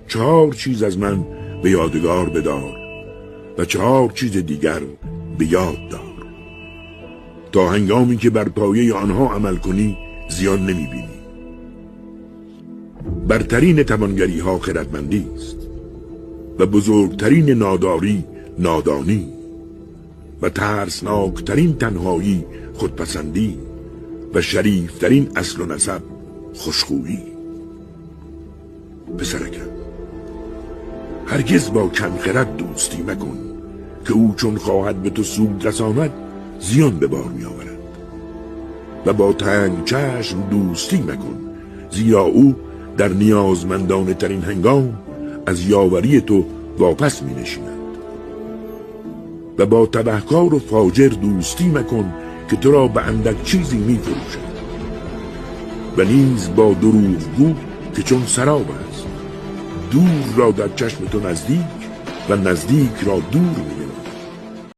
4 چیز از من به یادگار بدار و 4 چیز دیگر به یاد دار، تا هنگامی که بر پایه آنها عمل کنی زیان نمیبینی. برترین توانگری ها خردمندی است و بزرگترین ناداری نادانی و ترسناکترین تنهایی خودپسندی و شریفترین اصل و نسب خوشخویی. پسرکم، هرگز با کم خرد دوستی مکن که او چون خواهد به تو سود رساند زیان به بار می آورد، و با تنگ چشم دوستی مکن، زیرا او در نیازمندانه ترین هنگام از یاوری تو واپس می نشیند. و با تبهکار و فاجر دوستی مکن که تو را به اندک چیزی می فروشد، و نیز با دروغگو که چون سراب است، دور را در چشم تو نزدیک و نزدیک را دور می نماید.